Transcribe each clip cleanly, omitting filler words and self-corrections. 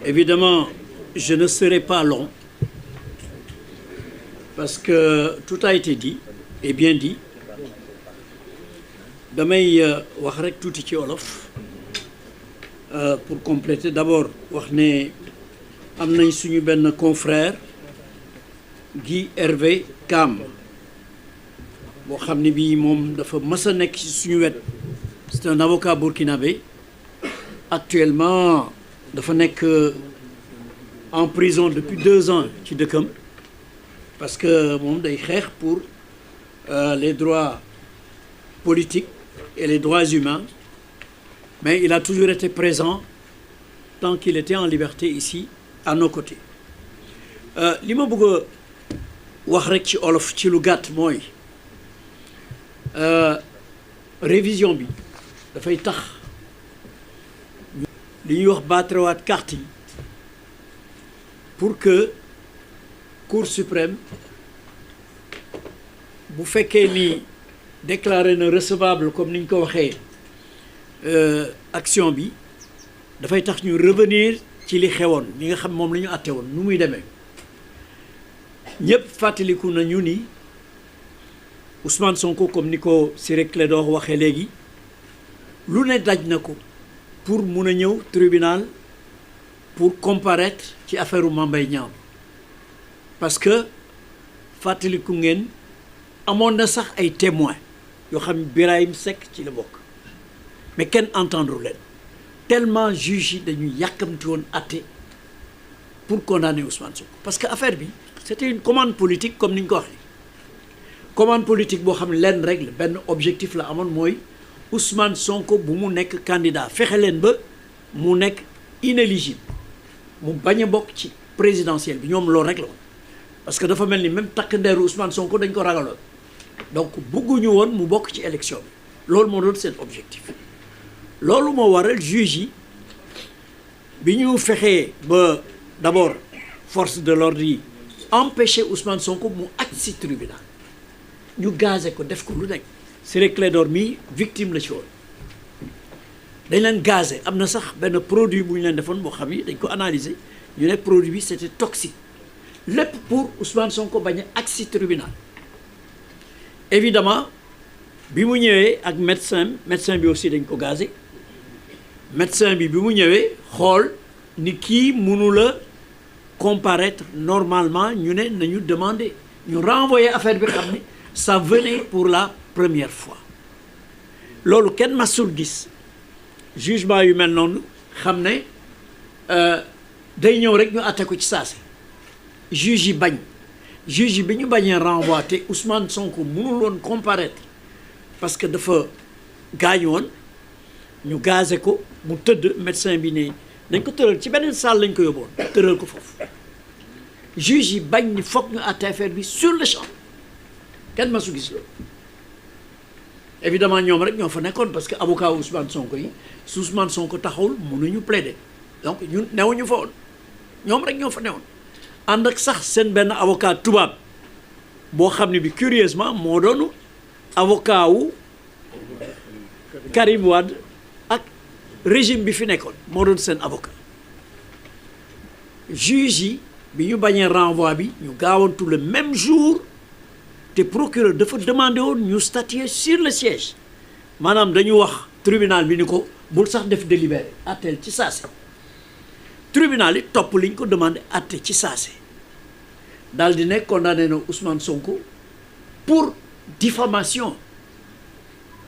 Évidemment, je ne serai pas long parce que tout a été dit et bien dit. damay wax rek tuuti ci wolof pour compléter d'abord wax ne am nañ suñu benn confrère Guy Hervé Kam boo xam ne bii moom dafa mës a nekk ci suñu wet. C'est un avocat burkinabé actuellement dafa nekk en prison depuis 2 ans ci dëkkam parce que moom day xeex pour les droits politiques et les droits humains, mais il a toujours été présent tant qu'il était en liberté ici à nos côtés. li ma bëgg a wax rek ci olof ci lu gàtt mooy révision bi dafay tax li ñuy wax baatrewaat carte yi pour que Cour suprême bu fekkee ni déclaré na recevable comme ni ñu ko waxee action bi dafay tax ñu revenir ci li xewoon li nga xam moom la ñu àtte woon nu muy demee ñëpp fàttaliku nañu ni Ousmane Sonko comme ni ko Ciré Clédor waxee léegi lu ne daj na ko pour mun a ñëw tribunal pour comparaître ci affaire Mame Mbaye Niang parce que fàttaliku ngeen amoon na sax ay témoins yoo xam Birahim Seck ci la bokk mais kenn entendre leen tellement juge yi dañuy yàkkamti woon àtte pour condamner Ousmane Sonko parce que affaire bi c'était une commande politique comme ni ñu ko waxee commande politique boo xam ne lenn rek la benn objectif la amoon mooy Ousmane Sonko bu mu nekk candidat fexe leen ba mu nekk inéligible mu bañ a bokk ci présidentielle bi ñoom loolu rek la woon parce que dafa mel ni même takk ndeeru Ousmane Sonko dañ ko ragaloon donc bëgguñu woon mu bokk ci élection bi loolu moo doon seen objectif loolu moo waral juge yi bi ñu fexee ba d'abord force de l'ordre yi empêcher Ousmane Sonko mu agsi ci tribunal ñu gazé ko def ko lu nekk Ciré Clédor mii victime la ci woon dañ leen gazé am na sax benn produit bu ñu leen defoon boo xam ni dañ ko analyser ñu ne produit bi c'était toxique lépp pour Ousmane Sonko bañ a agsi ci tribunal évidemment bi mu ñëwee ak médecin bi aussi dañ ko gazé médecin bi mu ñëwee xool ni kii mënu la comparaître normalement ñu ne nañu demander ñu renvoyer affaire bi xam ni ça venait pour la première fois loolu kenn masul gis jugement yu mel noonu xam ne day ñëw rek ñu àtte ko ci saasi juge yi bañ juge yi bi ñu bañee renvoi te Ousmane Sonko mënul woon comparaître parce que dafa gaañu woon ñu gazé ko mu tëdd médecin bi ne dañ ko tëral ci beneen salle lañ ko yóbboon tëral ko foofu juge yi bañ ni foog ñu àtte affaire bi sur le champ kenn masu gis loolu évidemment ñoom rek ñoo fa nekkoon parce que avocat Ousmane Sonko yi su Ousmane Sonko taxawul mënuñu plaider donc ñun newuñu fa woon ñoom rek ñoo fa newoon ànd ak sax seen benn avocat tubaab boo xam ne bi curieusement moo doon avocat wu Karim Wade ak régime bi fi nekkoon moo doon seen avocat juge yi bi ñu bañee renvoi bi ñu gaawantu le même jour te procureur dafa demandé woon ñu statuer sur le siège maanaam dañu wax tribunal bi ni ko bul sax def délibéré atteel ci saase tribunal yi topp liñ ko demandé atte ci saase daal di ne condamné na Ousmane Sonko pour diffamation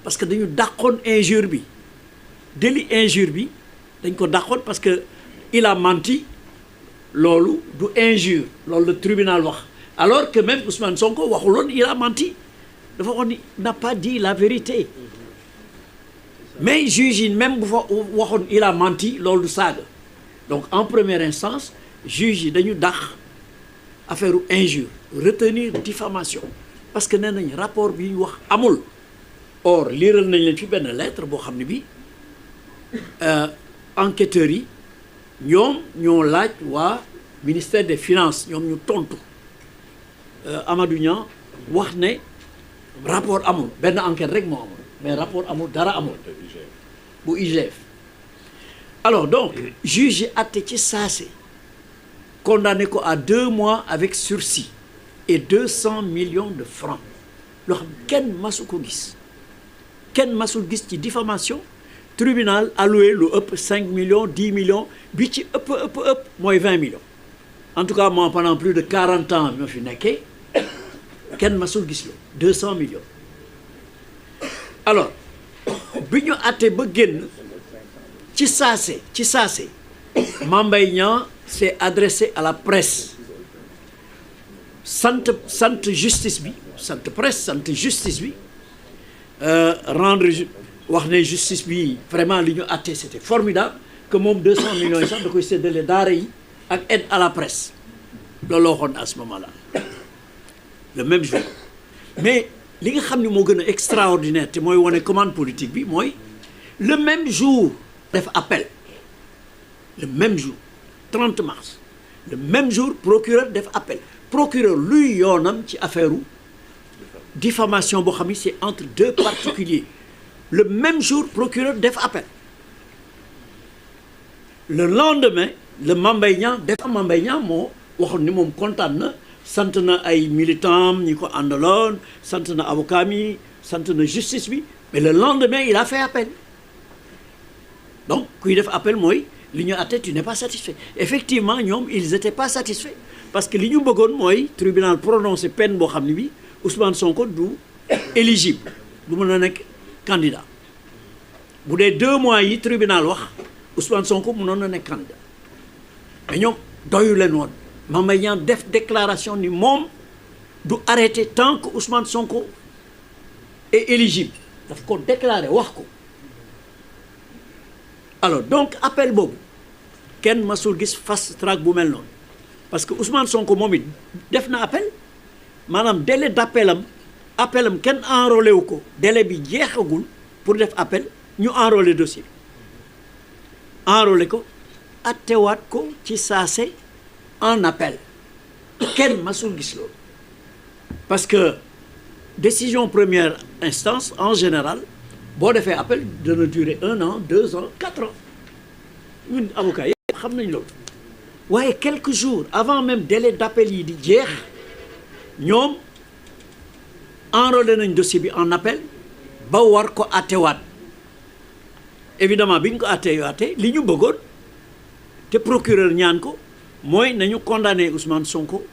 parce que dañu dàqoon injure bi délit injure bi dañ ko dàqoon parce que il a menti loolu du injure loolu le tribunal wax alors que même Ousmane Sonko waxuloon il a menti dafa wax ni n'a pas dit la vérité mais juge yi même bu fa waxoon il a menti loolu du saaga donc en première instance juge yi dañu dàq affaire injure retenir diffamation parce que nee nañ rapport bi ñu wax amul or liiral nañ leen fi benn lettre boo xam ne bi enquêteurs yi ñoom ñoo laaj waa ministère des finances ñoom ñu tontu Amadou Niang wax ne rapport amul benn enquête rek moo amul mais rapport amul dara amul bu IGF. alors donc juge yi àtte ci saase condamné ko à 2 mois avec sursis et 200 millions de francs loo xam kenn masu ko gis kenn masul gis ci diffamation tribunal alloué lu ëpp 5 millions 10 millions bi ci ëpp mooy 20 millions en tout cas moi pendant plus de 40 ans ñoo fi nekkee kenn masul gis lo 200 millions alors bi ñu àtte ba génn ci saase Mame Mbaye Niang s'est adressé à la presse sant justice bi sant presse sant justice bi rendre wax ne justice bi vraiment li ñu àtte c'était formidable que moom 200 millions yi sax da koy séddale daara yi ak aide à la presse loolu la waxoon à ce moment-là le même jour mais li nga xam ne moo gën a extraordinaire te mooy wane commande politique bi mooy le même jour def appel le même jour 30 mars le même jour procureur def appel procureur luy yoonam ci affaire u diffamation boo xam ni c'est entre 2 particuliers le même jour procureur def appel le lendemain le Mame Mbaye Niang def Mame Mbaye Niang moo waxoon ni moom kontaan na sant na ay militants ñi ko àndaloon sant na avocat mi sant na justice bi mais le lendemain il a fait appel donc kuy def appel mooy li ñu àtte tu n'es pas satisfait effectivement ñoom ils étaient pas satisfaits parce que li ñu bëggoon mooy tribunal prononcé peine boo xam ne bi Ousmane Sonko du éligible du mën a nekk candidat bu dee 2 mois yi tribunal wax Ousmane Sonko mënoon na nekk candidat mais ñoom doyu leen woon Mame Mbaye Niang def déclaration ni moom du arrêté tant que Ousmane Sonko est éligible daf ko déclaré wax ko alors donc appel boobu kenn masul gis fast track bu mel noonu parce que Ousmane Sonko moom it def na appel maanaam délai d'appelam kenn enrôlé wu ko délai bi jeexagul pour def appel ñu enrôlé dossier bi enrôlé ko attewaat ko ci saase en appel kenn masul gis loolu parce que décision première instance en général boo defee appel dana durer 1 an 2 ans 4 ans ñun avocats yi xam nañ loolu waaye quelques jours avant même délai d'appel yi di jeex ñoom enrôlé nañ dossier bi en appel ba war ko attewaat évidemment bi ñu ko attewaatee li ñu bëggoon te procureur ñaan ko mooy nañu condamné Ousmane Sonko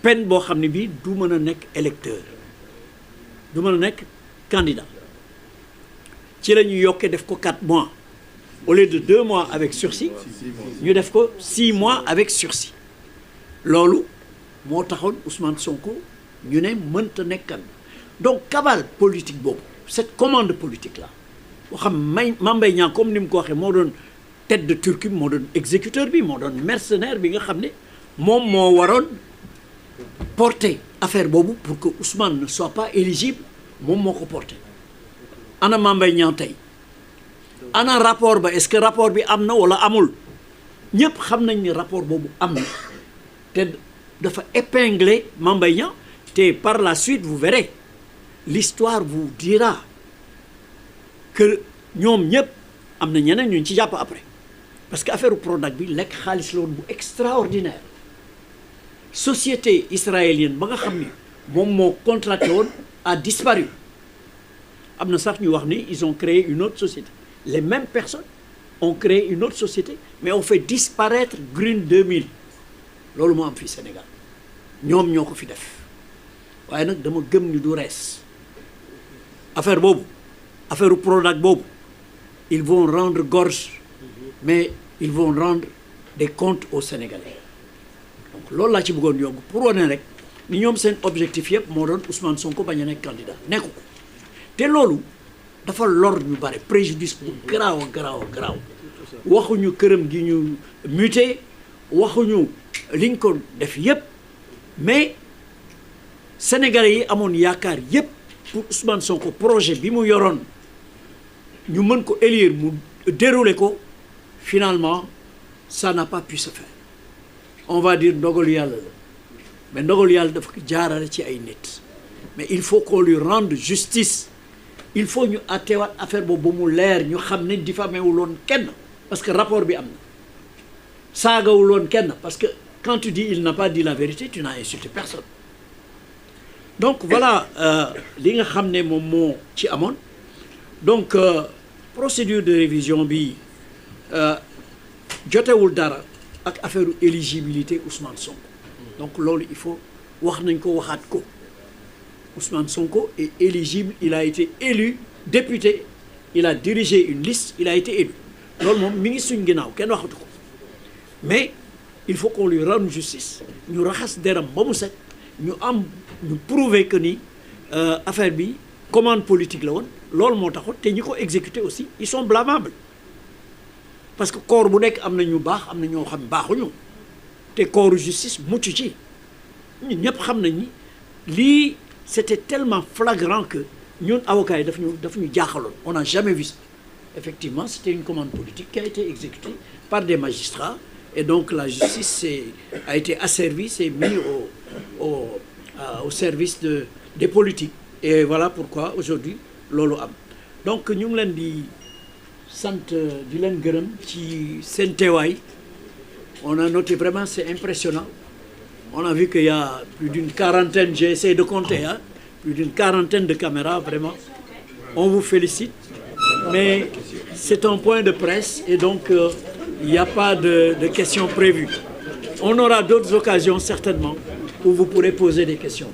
peine boo xam ne bii du mën a nekk électeur du mën a nekk candidat ci la ñu yokkee def ko 4 mois au lieu de 2 mois avec sursis ñu def ko 6 mois avec sursis loolu moo taxoon Ousmane Sonko ñu ne mënta nekk candidat donc cabale politique boobu cette commande politique là boo xam Mame Mbaye Niang comme ni mu ko waxee moo doon tête de turc moo doon exécuteur bi moo doon mercenaire bi nga xam ne moom moo waroon porter affaire boobu pour que Ousmane ne soit pas éligible moom moo ko porter ana Mame Mbaye Niang tey ana rapport ba est-ce que rapport bi am na wala amul ñëpp xam nañ ni rapport boobu am na te dafa épingler Mame Mbaye Niang te par la suite vous verrez l'histoire vous dira que ñoom ñëpp am na ñeneen ñu ci jàpp après parce que affaire Prodac bi lekk xaalis la woon bu extraordinaire société israélienne ba nga xam ni moom moo contracté woon a disparu am na sax ñu wax ni ils ont créé une autre société les mêmes personnes ont créé une autre société mais ont fait disparaître Green 2000 loolu moo am fii Sénégal ñoom ñoo ko fi def waaye nag dama gëm ni du rees affaire boobu affaire Prodac boobu ils vont rendre gorge mais ils vont rendre des comptes aux Sénégalais donc loolu laa ci bëggoon yokk pour wane rek ni ñoom seen objectif yëpp moo doon Ousmane Sonko bañ a nekk candidat nekku ko te loolu dafa lor ñu bare préjudice bu garaaw a garaaw waxuñu këram gi ñu muté waxuñu liñ ko def yëpp mais Sénégalais yi amoon yaakaar yëpp pour Ousmane Sonko projet bi mu yoroon ñu mën ko élire mu dérouler ko finalement ça n'a pas pu se faire on va dire ndogalu yàlla la mais ndogalu yàlla dafa ko jaarale ci ay nit mais il faut qu'on lui rende justice il faut ñu atteewaat affaire boobu ba mu leer ñu xam ne diffamé wuloon kenn parce que rapport bi am na saagawuloon kenn parce que quand tu dis il n'a pas dit la vérité tu n'as insulté personne donc voilà li nga xam ne moom moo ci amoon donc procédure de révision bi jotewul dara ak affaire éligibilité Ousmane Sonko donc loolu il faut wax nañ ko waxaat ko Ousmane Sonko est éligible il a été élu député il a dirigé une liste il a été élu loolu moom mi ngi suñ ginnaaw kenn waxatu ko mais il faut qu'on lui rende justice ñu raxas deram ba mu set ñu prouver que ni affaire bi commande politique la woon loolu moo taxoon te ñi ko exécuter aussi ils sont blâmables parce que corps bu nekk am na ñu baax am na ñoo xam baaxuñu te corps justice mucc ci ñun ñëpp xam nañ ni lii c'était tellement flagrant que ñun avocats yi daf ñu jaaxaloon on n'a jamais vu ça effectivement c'était une commande politique qui a été exécutée par des magistrats et donc la justice a été asservie s'est mis au service des politiques et voilà pourquoi aujourd'hui loolu am donc ñu ngi leen di sant di leen gërëm ci seen teewaay on a noté vraiment c'est impressionnant on a vu qu'il y a plus d'une quarantaine j'ai essayé de compter plus d'une quarantaine de caméras vraiment on vous félicite mais c'est un point de presse et donc il n'y a pas de questions prévues on aura d'autres occasions certainement où vous pourrez poser des questions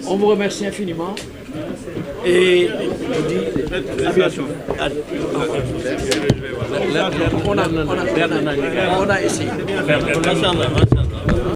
on vous remercie infiniment et on dit à bientôt. On a essayé.